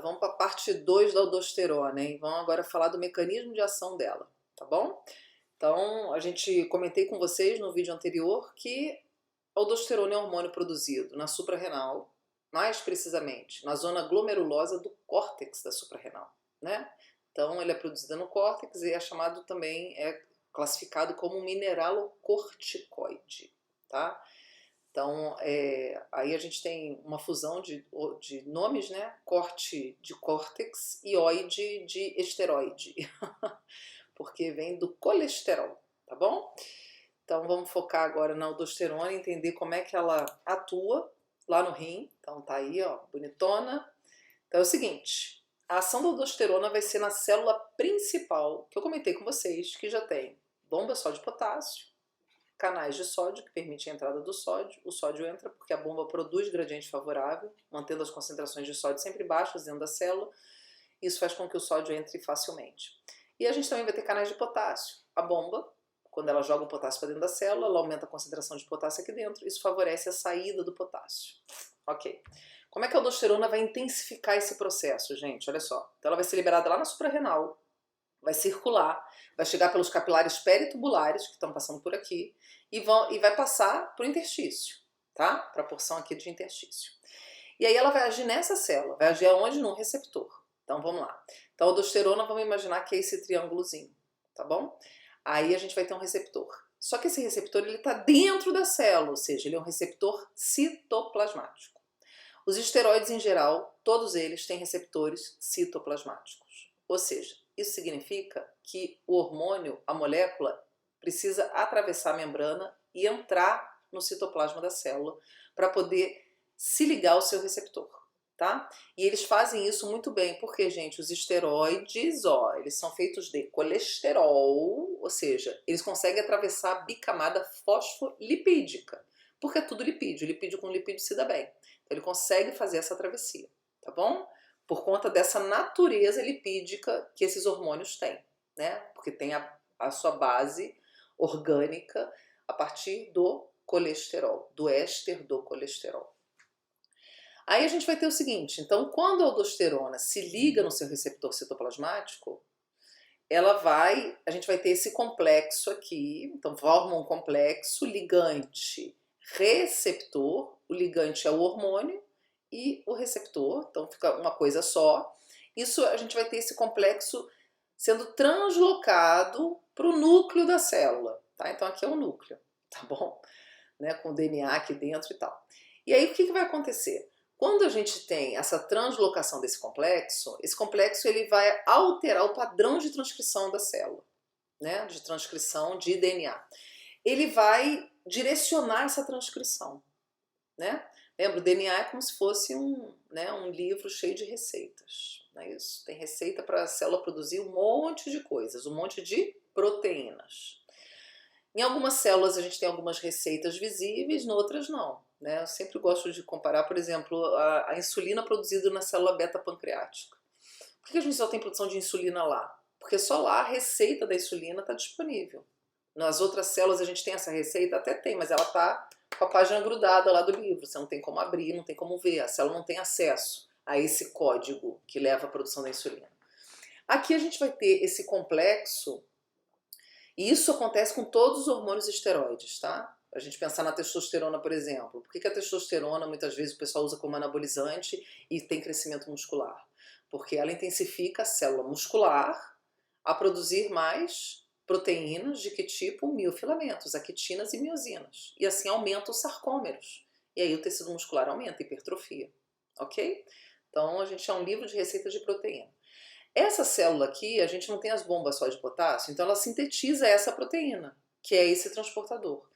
Vamos para a parte 2 da aldosterona, hein? Vamos agora falar do mecanismo de ação dela, tá bom? Então, comentei com vocês no vídeo anterior que a aldosterona é um hormônio produzido na suprarrenal, mais precisamente na zona glomerulosa do córtex da suprarrenal, né? Então, ele é produzido no córtex e é classificado como um mineralocorticoide, tá? Então, aí a gente tem uma fusão de nomes, né? Corte de córtex e oide de esteroide, porque vem do colesterol, tá bom? Então, vamos focar agora na aldosterona e entender como é que ela atua lá no rim. Então, tá aí, ó, bonitona. Então, é o seguinte, a ação da aldosterona vai ser na célula principal, que eu comentei com vocês, que já tem bomba só de potássio, canais de sódio, que permitem a entrada do sódio. O sódio entra porque a bomba produz gradiente favorável, mantendo as concentrações de sódio sempre baixas dentro da célula. Isso faz com que o sódio entre facilmente. E a gente também vai ter canais de potássio. A bomba, quando ela joga o potássio para dentro da célula, ela aumenta a concentração de potássio aqui dentro. Isso favorece a saída do potássio. Ok. Como é que a aldosterona vai intensificar esse processo, gente? Olha só. Então ela vai ser liberada lá na suprarrenal, vai circular, vai chegar pelos capilares peritubulares que estão passando por aqui e vai passar para o interstício, tá? Para a porção aqui de interstício. E aí ela vai agir nessa célula, vai agir aonde? Num receptor. Então vamos lá. Então a aldosterona, vamos imaginar que é esse triângulozinho, tá bom? Aí a gente vai ter um receptor. Só que esse receptor ele está dentro da célula, ou seja, ele é um receptor citoplasmático. Os esteroides em geral, todos eles têm receptores citoplasmáticos. Ou seja, isso significa que o hormônio, a molécula, precisa atravessar a membrana e entrar no citoplasma da célula para poder se ligar ao seu receptor, tá? E eles fazem isso muito bem, porque, gente, os esteroides, ó, eles são feitos de colesterol, ou seja, eles conseguem atravessar a bicamada fosfolipídica, porque é tudo lipídio, lipídio com lipídio se dá bem. Então ele consegue fazer essa travessia, tá bom? Por conta dessa natureza lipídica que esses hormônios têm, né? Porque tem a sua base orgânica a partir do colesterol, do éster do colesterol. Aí a gente vai ter o seguinte, então quando a aldosterona se liga no seu receptor citoplasmático, a gente vai ter esse complexo aqui, então forma um complexo ligante-receptor, o ligante é o hormônio, e o receptor, então fica uma coisa só. Isso a gente vai ter esse complexo sendo translocado para o núcleo da célula, tá? Então aqui é o núcleo, tá bom? Né? Com o DNA aqui dentro e tal. E aí o que vai acontecer? Quando a gente tem essa translocação desse complexo, esse complexo ele vai alterar o padrão de transcrição da célula, né? De transcrição de DNA. Ele vai direcionar essa transcrição, né? Lembra, o DNA é como se fosse um livro cheio de receitas, não é isso? Tem receita para a célula produzir um monte de coisas, um monte de proteínas. Em algumas células a gente tem algumas receitas visíveis, em outras não, né? Eu sempre gosto de comparar, por exemplo, a insulina produzida na célula beta-pancreática. Por que a gente só tem produção de insulina lá? Porque só lá a receita da insulina está disponível. Nas outras células a gente tem essa receita? Até tem, mas ela está com a página grudada lá do livro, você não tem como abrir, não tem como ver, a célula não tem acesso a esse código que leva à produção da insulina. Aqui a gente vai ter esse complexo, e isso acontece com todos os hormônios esteroides, tá? A gente pensar na testosterona, por exemplo. Por que a testosterona muitas vezes o pessoal usa como anabolizante e tem crescimento muscular? Porque ela intensifica a célula muscular a produzir mais proteínas de que tipo? Miofilamentos, actinas e miosinas. E assim aumenta os sarcômeros. E aí o tecido muscular aumenta, hipertrofia. Ok? Então a gente é um livro de receitas de proteína. Essa célula aqui, a gente não tem as bombas só de potássio, então ela sintetiza essa proteína, que é esse transportador.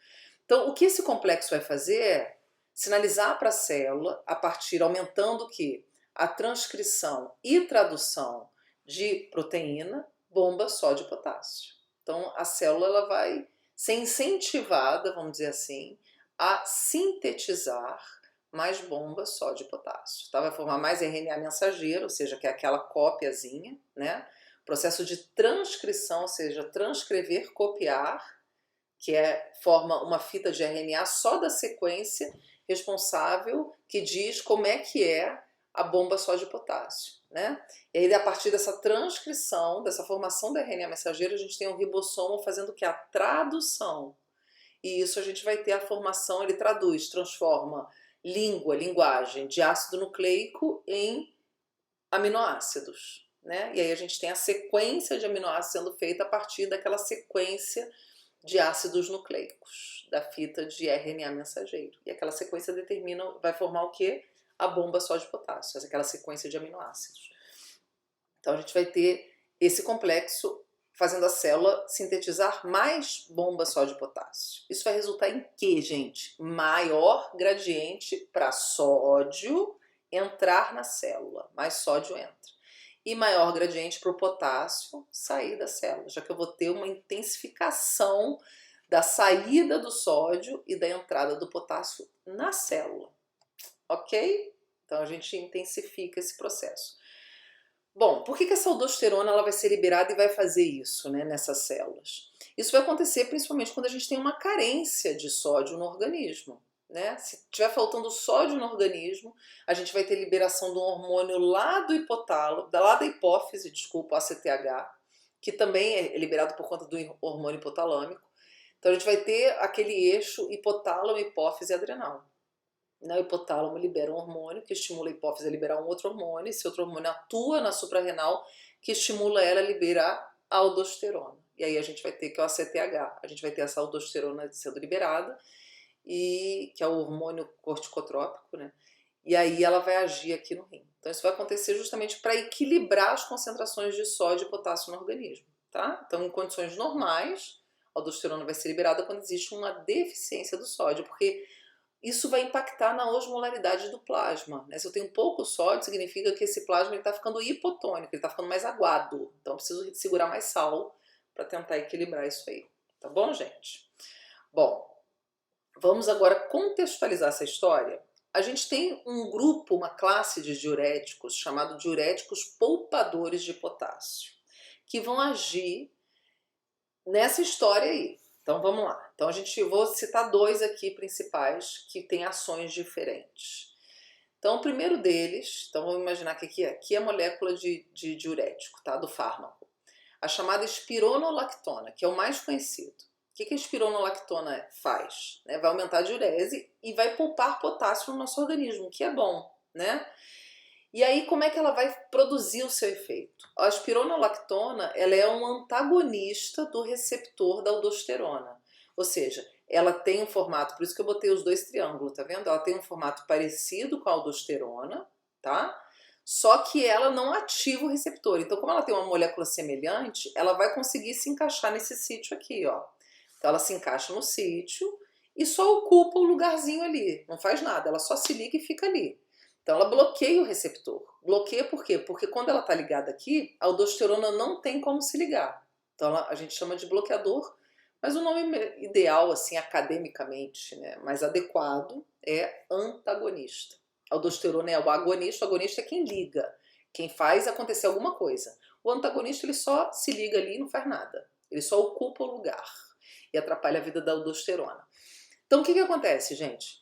Então o que esse complexo vai fazer é sinalizar para a célula, a partir, aumentando o quê? A transcrição e tradução de proteína, bomba só de potássio. Então a célula ela vai ser incentivada, vamos dizer assim, a sintetizar mais bomba só de potássio. Tá? Vai formar mais RNA mensageiro, ou seja, que é aquela cópiazinha, né? Processo de transcrição, ou seja, transcrever, copiar, que forma uma fita de RNA só da sequência responsável, que diz como é que é a bomba só de potássio, né? E aí, a partir dessa transcrição, dessa formação do RNA mensageiro, a gente tem um ribossomo fazendo o que? A tradução. E isso a gente vai ter a formação, ele traduz, transforma linguagem de ácido nucleico em aminoácidos, né? E aí a gente tem a sequência de aminoácidos sendo feita a partir daquela sequência de ácidos nucleicos, da fita de RNA mensageiro. E aquela sequência determina, vai formar o quê? A bomba só de potássio, aquela sequência de aminoácidos. Então a gente vai ter esse complexo fazendo a célula sintetizar mais bomba só de potássio. Isso vai resultar em quê, gente? Maior gradiente para sódio entrar na célula, mais sódio entra. E maior gradiente para o potássio sair da célula, já que eu vou ter uma intensificação da saída do sódio e da entrada do potássio na célula. Ok? Então a gente intensifica esse processo. Bom, por que essa aldosterona ela vai ser liberada e vai fazer isso, né, nessas células? Isso vai acontecer principalmente quando a gente tem uma carência de sódio no organismo, né? Se estiver faltando sódio no organismo, a gente vai ter liberação de um hormônio lá do hipotálamo, lá da hipófise, desculpa, o ACTH, que também é liberado por conta do hormônio hipotalâmico. Então a gente vai ter aquele eixo hipotálamo, hipófise e adrenal. O hipotálamo libera um hormônio que estimula a hipófise a liberar um outro hormônio. Esse outro hormônio atua na suprarrenal, que estimula ela a liberar a aldosterona. E aí a gente vai ter que é o ACTH. A gente vai ter essa aldosterona sendo liberada, e que é o hormônio corticotrópico, né? E aí ela vai agir aqui no rim. Então isso vai acontecer justamente para equilibrar as concentrações de sódio e potássio no organismo, tá? Então em condições normais, a aldosterona vai ser liberada quando existe uma deficiência do sódio, porque isso vai impactar na osmolaridade do plasma, né? Se eu tenho pouco sódio, significa que esse plasma está ficando hipotônico, ele está ficando mais aguado. Então eu preciso segurar mais sal para tentar equilibrar isso aí. Tá bom, gente? Bom, vamos agora contextualizar essa história. A gente tem um grupo, uma classe de diuréticos, chamado diuréticos poupadores de potássio, que vão agir nessa história aí. Então vamos lá. Então vou citar dois aqui principais que têm ações diferentes. Então o primeiro deles, então vamos imaginar que aqui é a molécula de diurético, tá? Do fármaco. A chamada espironolactona, que é o mais conhecido. O que a espironolactona faz? Vai aumentar a diurese e vai poupar potássio no nosso organismo, o que é bom, né? E aí, como é que ela vai produzir o seu efeito? A espironolactona, ela é um antagonista do receptor da aldosterona. Ou seja, ela tem um formato, por isso que eu botei os dois triângulos, tá vendo? Ela tem um formato parecido com a aldosterona, tá? Só que ela não ativa o receptor. Então, como ela tem uma molécula semelhante, ela vai conseguir se encaixar nesse sítio aqui, ó. Então, ela se encaixa no sítio e só ocupa o lugarzinho ali. Não faz nada, ela só se liga e fica ali. Então ela bloqueia o receptor. Bloqueia por quê? Porque quando ela está ligada aqui, a aldosterona não tem como se ligar. Então a gente chama de bloqueador, mas o nome ideal, assim, academicamente, né, mais adequado, é antagonista. A aldosterona é o agonista é quem liga, quem faz acontecer alguma coisa. O antagonista, ele só se liga ali e não faz nada. Ele só ocupa o lugar e atrapalha a vida da aldosterona. Então o que acontece, gente?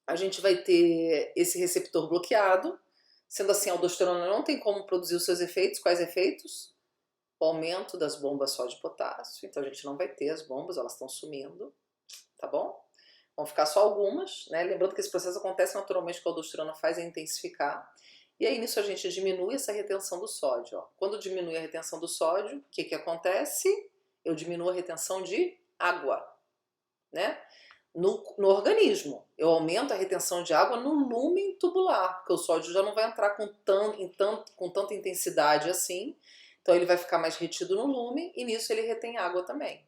A gente vai ter esse receptor bloqueado, sendo assim, a aldosterona não tem como produzir os seus efeitos. Quais efeitos? O aumento das bombas só de potássio, então a gente não vai ter as bombas, elas estão sumindo, tá bom? Vão ficar só algumas, né? Lembrando que esse processo acontece naturalmente, que a aldosterona faz é intensificar, e aí nisso a gente diminui essa retenção do sódio, ó. Quando diminui a retenção do sódio, o que acontece? Eu diminuo a retenção de água, né? No organismo. Eu aumento a retenção de água no lúmen tubular, porque o sódio já não vai entrar com tanta intensidade assim, então ele vai ficar mais retido no lúmen e nisso ele retém água também,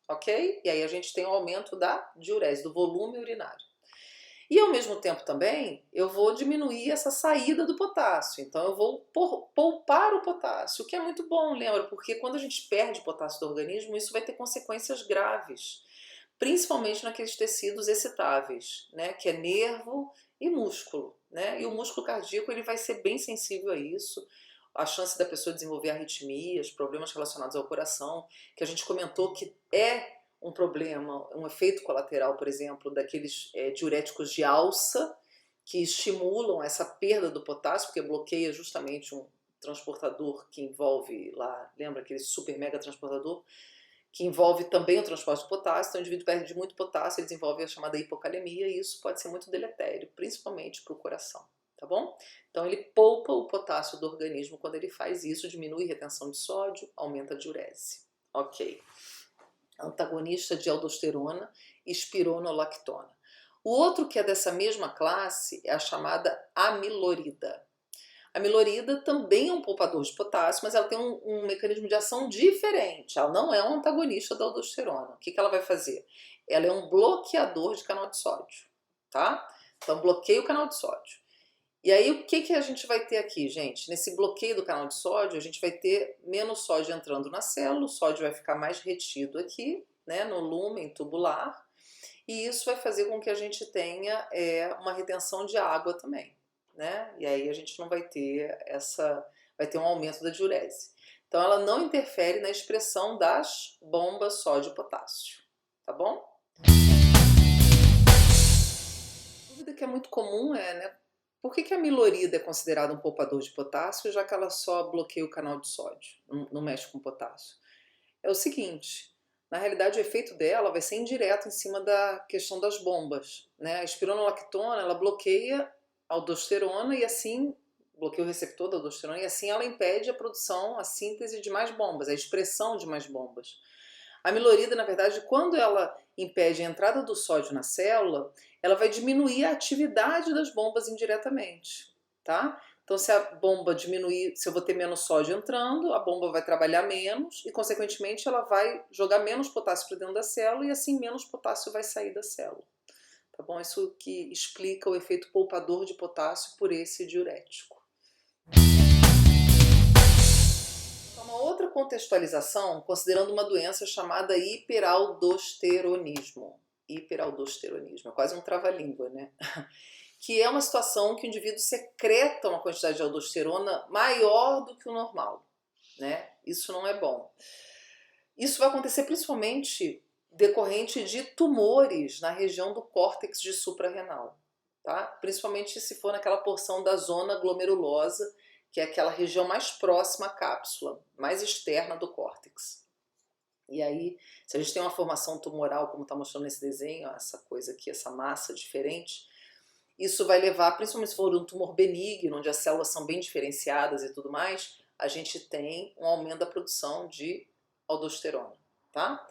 ok? E aí a gente tem o aumento da diurese, do volume urinário. E ao mesmo tempo também eu vou diminuir essa saída do potássio, então eu vou poupar o potássio, o que é muito bom, lembra? Porque quando a gente perde potássio do organismo, isso vai ter consequências graves, principalmente naqueles tecidos excitáveis, né, que é nervo e músculo, né? E o músculo cardíaco, ele vai ser bem sensível a isso. A chance da pessoa desenvolver arritmias, problemas relacionados ao coração, que a gente comentou que é um problema, um efeito colateral, por exemplo, daqueles diuréticos de alça, que estimulam essa perda do potássio, porque bloqueia justamente um transportador que envolve lá, lembra aquele super mega transportador, que envolve também o transporte de potássio. Então o indivíduo perde muito potássio, ele desenvolve a chamada hipocalemia, e isso pode ser muito deletério, principalmente para o coração, tá bom? Então ele poupa o potássio do organismo quando ele faz isso, diminui a retenção de sódio, aumenta a diurese. Ok. Antagonista de aldosterona e espironolactona. O outro que é dessa mesma classe é a chamada amilorida. A amilorida também é um poupador de potássio, mas ela tem um mecanismo de ação diferente. Ela não é um antagonista da aldosterona. O que ela vai fazer? Ela é um bloqueador de canal de sódio, tá? Então bloqueia o canal de sódio. E aí o que a gente vai ter aqui, gente? Nesse bloqueio do canal de sódio, a gente vai ter menos sódio entrando na célula, o sódio vai ficar mais retido aqui, né, no lúmen tubular, e isso vai fazer com que a gente tenha uma retenção de água também, né? E aí a gente não vai ter vai ter um aumento da diurese. Então ela não interfere na expressão das bombas sódio-potássio, tá bom? A dúvida que é muito comum é, né? Por que a amilorida é considerada um poupador de potássio, já que ela só bloqueia o canal de sódio, não mexe com potássio? É o seguinte, na realidade o efeito dela vai ser indireto em cima da questão das bombas, né? A espironolactona, ela bloqueia a aldosterona e assim, bloqueia o receptor da aldosterona, e assim ela impede a produção, a síntese de mais bombas, a expressão de mais bombas. A amilorida, na verdade, quando ela impede a entrada do sódio na célula, ela vai diminuir a atividade das bombas indiretamente, tá? Então, se a bomba diminuir, se eu vou ter menos sódio entrando, a bomba vai trabalhar menos e, consequentemente, ela vai jogar menos potássio para dentro da célula e, assim, menos potássio vai sair da célula. Tá bom? Isso que explica o efeito poupador de potássio por esse diurético. Uma outra contextualização, considerando uma doença chamada hiperaldosteronismo. Hiperaldosteronismo, é quase um trava-língua, né? Que é uma situação que o indivíduo secreta uma quantidade de aldosterona maior do que o normal, né? Isso não é bom. Isso vai acontecer principalmente decorrente de tumores na região do córtex de suprarrenal, tá? Principalmente se for naquela porção da zona glomerulosa, que é aquela região mais próxima à cápsula, mais externa do córtex. E aí, se a gente tem uma formação tumoral, como está mostrando nesse desenho, essa coisa aqui, essa massa diferente, isso vai levar, principalmente se for um tumor benigno, onde as células são bem diferenciadas e tudo mais, a gente tem um aumento da produção de aldosterona, tá?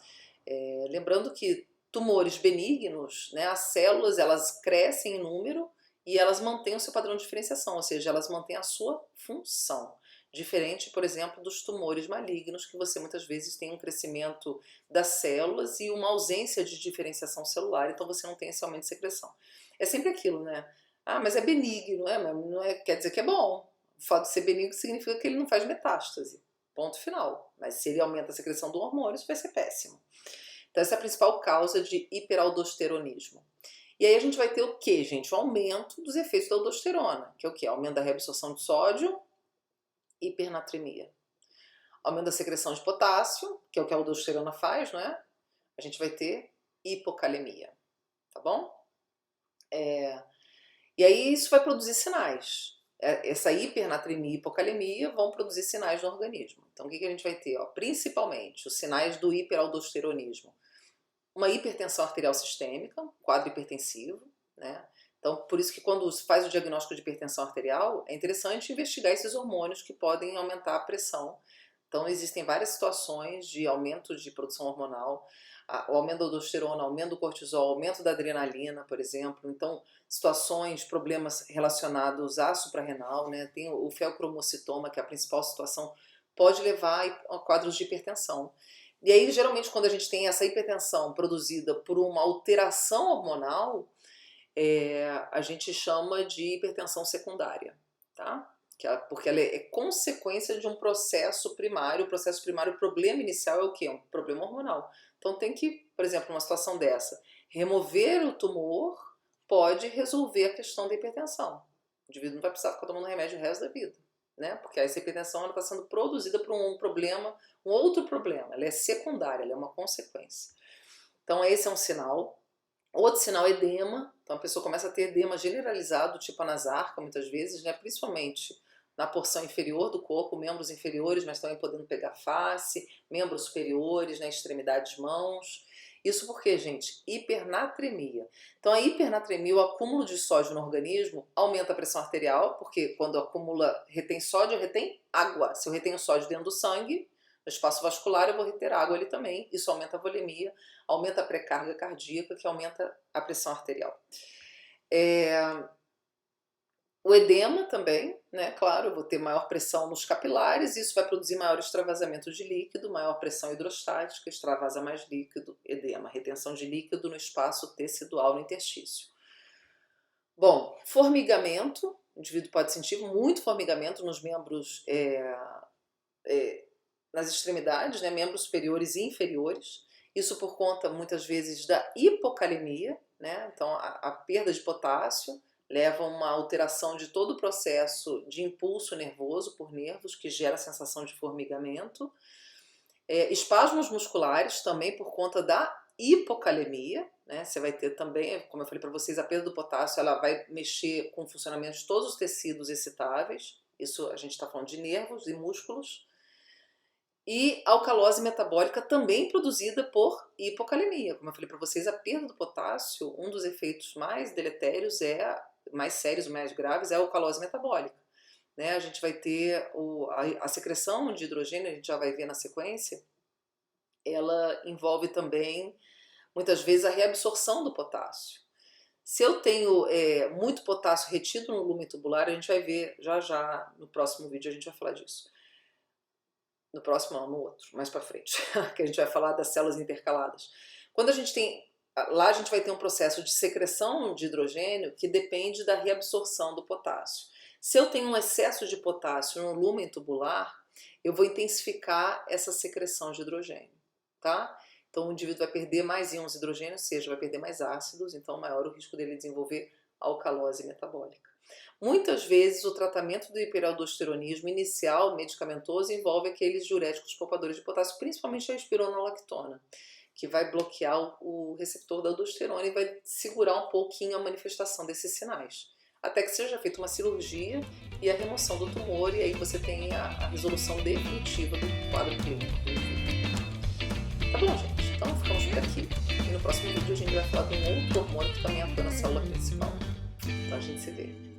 Lembrando que tumores benignos, né, as células elas crescem em número e elas mantêm o seu padrão de diferenciação, ou seja, elas mantêm a sua função. Diferente, por exemplo, dos tumores malignos, que você muitas vezes tem um crescimento das células e uma ausência de diferenciação celular, então você não tem esse aumento de secreção. É sempre aquilo, né? Ah, mas é benigno, mas não quer dizer que é bom. O fato de ser benigno significa que ele não faz metástase. Ponto final. Mas se ele aumenta a secreção do hormônio, isso vai ser péssimo. Então essa é a principal causa de hiperaldosteronismo. E aí a gente vai ter o que, gente? O aumento dos efeitos da aldosterona, que é o que? Aumento da reabsorção de sódio, hipernatremia. Aumento da secreção de potássio, que é o que a aldosterona faz, não é? A gente vai ter hipocalemia, tá bom? E aí isso vai produzir sinais. Essa hipernatremia e hipocalemia vão produzir sinais no organismo. Então o que a gente vai ter? Principalmente os sinais do hiperaldosteronismo. Uma hipertensão arterial sistêmica, quadro hipertensivo, né? Então, por isso que quando se faz o diagnóstico de hipertensão arterial, é interessante investigar esses hormônios que podem aumentar a pressão. Então, existem várias situações de aumento de produção hormonal, o aumento da aldosterona, aumento do cortisol, aumento da adrenalina, por exemplo. Então, situações, problemas relacionados à suprarrenal, né? Tem o feocromocitoma, que é a principal situação, pode levar a quadros de hipertensão. E aí, geralmente, quando a gente tem essa hipertensão produzida por uma alteração hormonal, a gente chama de hipertensão secundária, tá? Porque ela é consequência de um processo primário. O processo primário, o problema inicial é o quê? Um problema hormonal. Então tem que, por exemplo, numa situação dessa, remover o tumor pode resolver a questão da hipertensão. O indivíduo não vai precisar ficar tomando remédio o resto da vida, né? Porque essa hipertensão está sendo produzida por um problema, um outro problema. Ela é secundária, ela é uma consequência. Então esse é um sinal. Outro sinal é edema, então a pessoa começa a ter edema generalizado, tipo anasarca, muitas vezes, né? Principalmente na porção inferior do corpo, membros inferiores, mas também podendo pegar face, membros superiores, na extremidades, mãos. Isso porque, gente, hipernatremia. Então a hipernatremia, o acúmulo de sódio no organismo, aumenta a pressão arterial, porque quando acumula, retém sódio, retém água. Se eu retenho sódio dentro do sangue, no espaço vascular, eu vou reter água ali também. Isso aumenta a volemia, aumenta a pré-carga cardíaca, que aumenta a pressão arterial. O edema também, né? Claro, eu vou ter maior pressão nos capilares, isso vai produzir maior extravasamento de líquido, maior pressão hidrostática, extravasa mais líquido, edema, retenção de líquido no espaço tecidual no interstício. Bom, formigamento, o indivíduo pode sentir muito formigamento nos membros, nas extremidades, né? Membros superiores e inferiores, isso por conta, muitas vezes, da hipocalemia, né? Então a perda de potássio leva a uma alteração de todo o processo de impulso nervoso por nervos, que gera a sensação de formigamento. Espasmos musculares também por conta da hipocalemia, né? Você vai ter também, como eu falei para vocês, a perda do potássio, ela vai mexer com o funcionamento de todos os tecidos excitáveis, isso a gente está falando de nervos e músculos. E alcalose metabólica também produzida por hipocalemia. Como eu falei para vocês, a perda do potássio, um dos efeitos mais deletérios, mais sérios, mais graves, é a alcalose metabólica. Né? A gente vai ter a secreção de hidrogênio, a gente já vai ver na sequência, ela envolve também, muitas vezes, a reabsorção do potássio. Se eu tenho muito potássio retido no lumen tubular, a gente vai ver já no próximo vídeo, a gente vai falar disso. No próximo não, no outro, mais para frente, que a gente vai falar das células intercaladas. Quando a gente tem, lá a gente vai ter um processo de secreção de hidrogênio que depende da reabsorção do potássio. Se eu tenho um excesso de potássio no lumen tubular, eu vou intensificar essa secreção de hidrogênio, tá? Então o indivíduo vai perder mais íons de hidrogênio, ou seja, vai perder mais ácidos, então maior o risco dele desenvolver alcalose metabólica. Muitas vezes o tratamento do hiperaldosteronismo inicial medicamentoso envolve aqueles diuréticos poupadores de potássio, principalmente a espironolactona, que vai bloquear o receptor da aldosterona e vai segurar um pouquinho a manifestação desses sinais. Até que seja feita uma cirurgia e a remoção do tumor, e aí você tem a resolução definitiva do quadro clínico. Tá bom, gente? Então ficamos por aqui. E no próximo vídeo a gente vai falar de um outro hormônio que também atua na célula principal. Então a gente se vê.